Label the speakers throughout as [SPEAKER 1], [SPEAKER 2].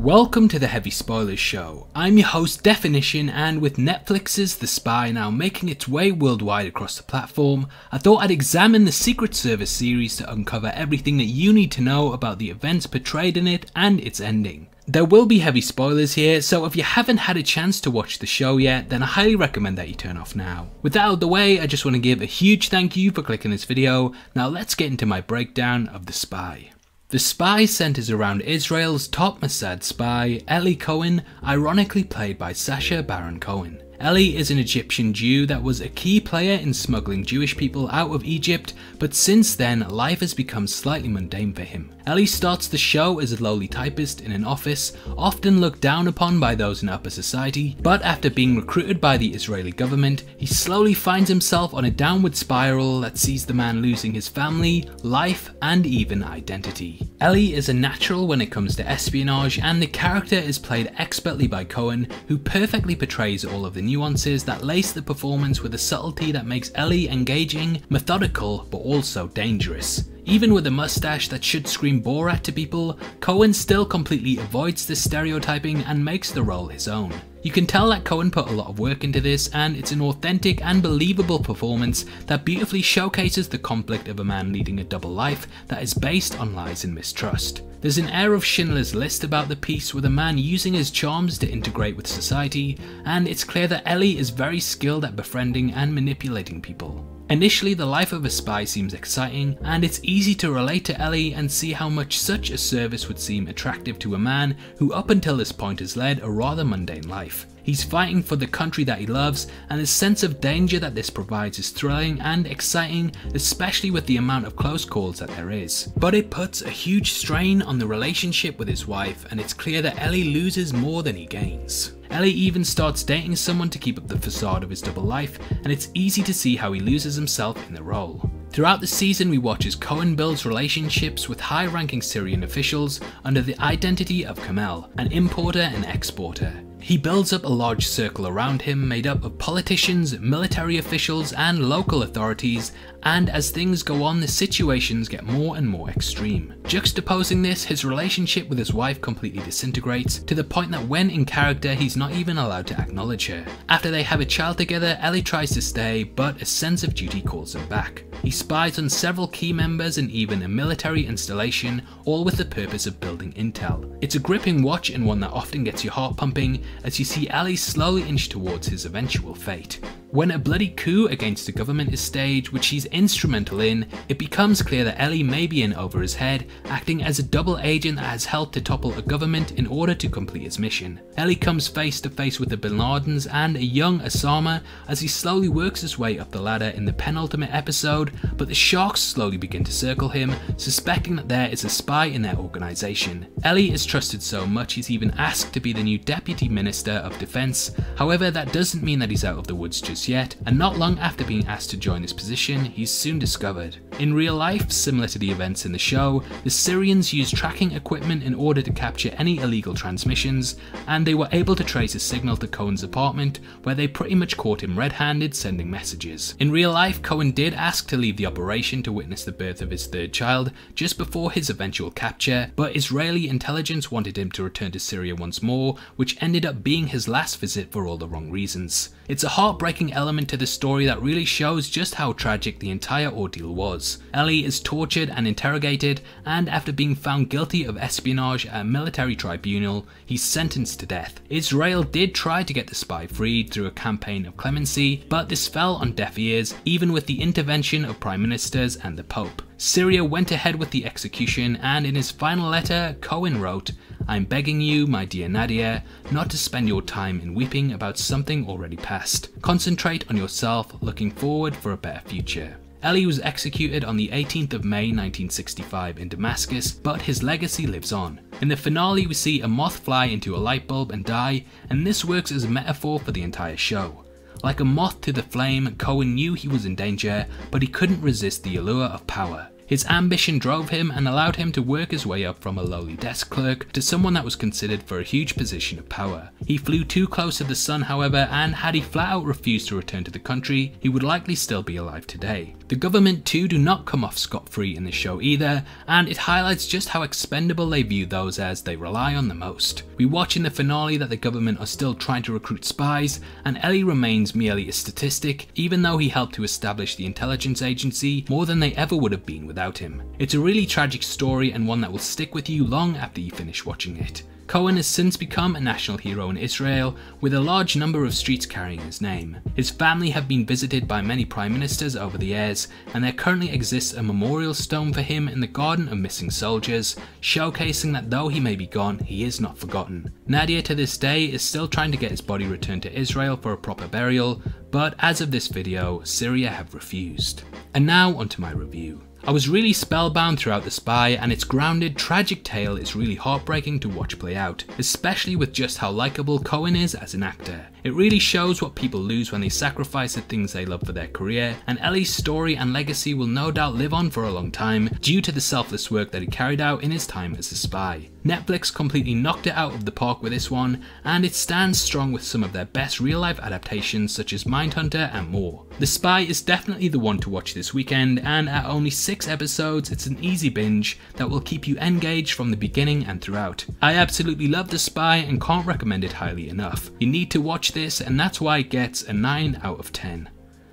[SPEAKER 1] Welcome to the Heavy Spoilers Show. I'm your host Definition, and with Netflix's The Spy now making its way worldwide across the platform, I thought I'd examine the Secret Service series to uncover everything that you need to know about the events portrayed in it and its ending. There will be heavy spoilers here, so if you haven't had a chance to watch the show yet, then I highly recommend that you turn off now. With that out of the way, I just want to give a huge thank you for clicking this video. Now let's get into my breakdown of The Spy. The Spy centers around Israel's top Mossad spy, Eli Cohen, ironically played by Sasha Baron Cohen. Eli is an Egyptian Jew that was a key player in smuggling Jewish people out of Egypt, but since then life has become slightly mundane for him. Eli starts the show as a lowly typist in an office, often looked down upon by those in upper society, but after being recruited by the Israeli government, he slowly finds himself on a downward spiral that sees the man losing his family, life, and even identity. Eli is a natural when it comes to espionage, and the character is played expertly by Cohen, who perfectly portrays all of the nuances that lace the performance with a subtlety that makes Eli engaging, methodical, but also dangerous. Even with a mustache that should scream Borat to people, Cohen still completely avoids this stereotyping and makes the role his own. You can tell that Cohen put a lot of work into this, and it's an authentic and believable performance that beautifully showcases the conflict of a man leading a double life that is based on lies and mistrust. There's an air of Schindler's List about the piece, with a man using his charms to integrate with society, and it's clear that Eli is very skilled at befriending and manipulating people. Initially, the life of a spy seems exciting, and it's easy to relate to Eli and see how much such a service would seem attractive to a man who up until this point has led a rather mundane life. He's fighting for the country that he loves, and the sense of danger that this provides is thrilling and exciting, especially with the amount of close calls that there is. But it puts a huge strain on the relationship with his wife, and it's clear that Eli loses more than he gains. Eli even starts dating someone to keep up the facade of his double life, and it's easy to see how he loses himself in the role. Throughout the season, we watch as Cohen builds relationships with high-ranking Syrian officials under the identity of Kamel, an importer and exporter. He builds up a large circle around him made up of politicians, military officials, and local authorities, and as things go on, the situations get more and more extreme. Juxtaposing this, his relationship with his wife completely disintegrates, to the point that when in character, he's not even allowed to acknowledge her. After they have a child together, Eli tries to stay, but a sense of duty calls him back. He spies on several key members and even a military installation, all with the purpose of building intel. It's a gripping watch, and one that often gets your heart pumping as you see Eli slowly inch towards his eventual fate. When a bloody coup against the government is staged, which he's instrumental in, it becomes clear that Eli may be in over his head, acting as a double agent that has helped to topple a government in order to complete his mission. Eli comes face to face with the Bin Ladens and a young Osama as he slowly works his way up the ladder in the penultimate episode, but the sharks slowly begin to circle him, suspecting that there is a spy in their organization. Eli is trusted so much he's even asked to be the new Deputy Minister of Defense. However, that doesn't mean that he's out of the woods just yet, and not long after being asked to join this position, he's soon discovered. In real life, similar to the events in the show, the Syrians used tracking equipment in order to capture any illegal transmissions, and they were able to trace a signal to Cohen's apartment, where they pretty much caught him red-handed sending messages. In real life, Cohen did ask to leave the operation to witness the birth of his third child just before his eventual capture, but Israeli intelligence wanted him to return to Syria once more, which ended up being his last visit for all the wrong reasons. It's a heartbreaking element to the story that really shows just how tragic the entire ordeal was. Eli is tortured and interrogated, and after being found guilty of espionage at a military tribunal, he's sentenced to death. Israel did try to get the spy freed through a campaign of clemency, but this fell on deaf ears, even with the intervention of prime ministers and the Pope. Syria went ahead with the execution, and in his final letter, Cohen wrote, "I'm begging you, my dear Nadia, not to spend your time in weeping about something already past. Concentrate on yourself, looking forward for a better future." Eli was executed on the 18th of May 1965 in Damascus, but his legacy lives on. In the finale, we see a moth fly into a light bulb and die, and this works as a metaphor for the entire show. Like a moth to the flame, Cohen knew he was in danger, but he couldn't resist the allure of power. His ambition drove him and allowed him to work his way up from a lowly desk clerk to someone that was considered for a huge position of power. He flew too close to the sun, however, and had he flat out refused to return to the country, he would likely still be alive today. The government too do not come off scot-free in this show either, and it highlights just how expendable they view those as they rely on the most. We watch in the finale that the government are still trying to recruit spies, and Eli remains merely a statistic, even though he helped to establish the intelligence agency more than they ever would have been without him. It's a really tragic story and one that will stick with you long after you finish watching it. Cohen has since become a national hero in Israel, with a large number of streets carrying his name. His family have been visited by many prime ministers over the years, and there currently exists a memorial stone for him in the Garden of Missing Soldiers, showcasing that though he may be gone, he is not forgotten. Nadia to this day is still trying to get his body returned to Israel for a proper burial, but as of this video, Syria have refused. And now onto my review. I was really spellbound throughout The Spy, and its grounded, tragic tale is really heartbreaking to watch play out, especially with just how likeable Cohen is as an actor. It really shows what people lose when they sacrifice the things they love for their career, and Eli's story and legacy will no doubt live on for a long time due to the selfless work that he carried out in his time as a spy. Netflix completely knocked it out of the park with this one, and it stands strong with some of their best real-life adaptations such as Mindhunter and more. The Spy is definitely the one to watch this weekend, and at only 6 episodes, it's an easy binge that will keep you engaged from the beginning and throughout. I absolutely love The Spy and can't recommend it highly enough. You need to watch this, and that's why it gets a 9 out of 10.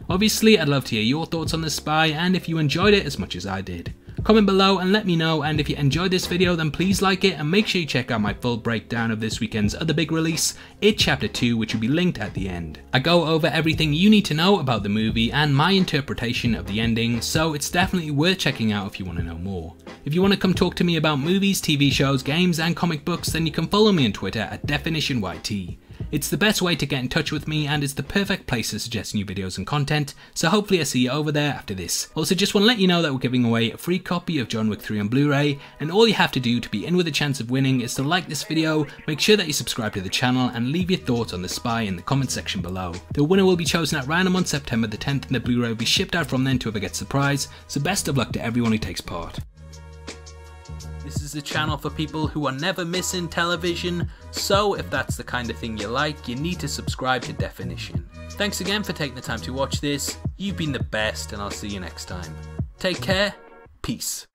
[SPEAKER 1] Obviously, I'd love to hear your thoughts on The Spy and if you enjoyed it as much as I did. Comment below and let me know, and if you enjoyed this video then please like it, and make sure you check out my full breakdown of this weekend's other big release, It Chapter 2, which will be linked at the end. I go over everything you need to know about the movie and my interpretation of the ending, so it's definitely worth checking out if you want to know more. If you want to come talk to me about movies, TV shows, games and comic books, then you can follow me on Twitter at DefinitionYT. It's the best way to get in touch with me, and it's the perfect place to suggest new videos and content, so hopefully I see you over there after this. Also, just want to let you know that we're giving away a free copy of John Wick 3 on Blu-ray, and all you have to do to be in with a chance of winning is to like this video, make sure that you subscribe to the channel, and leave your thoughts on The Spy in the comment section below. The winner will be chosen at random on September the 10th, and the Blu-ray will be shipped out from then to whoever gets the prize, so best of luck to everyone who takes part. This is a channel for people who are never missing television, so if that's the kind of thing you like, you need to subscribe to Definition. Thanks again for taking the time to watch this, you've been the best, and I'll see you next time. Take care, peace.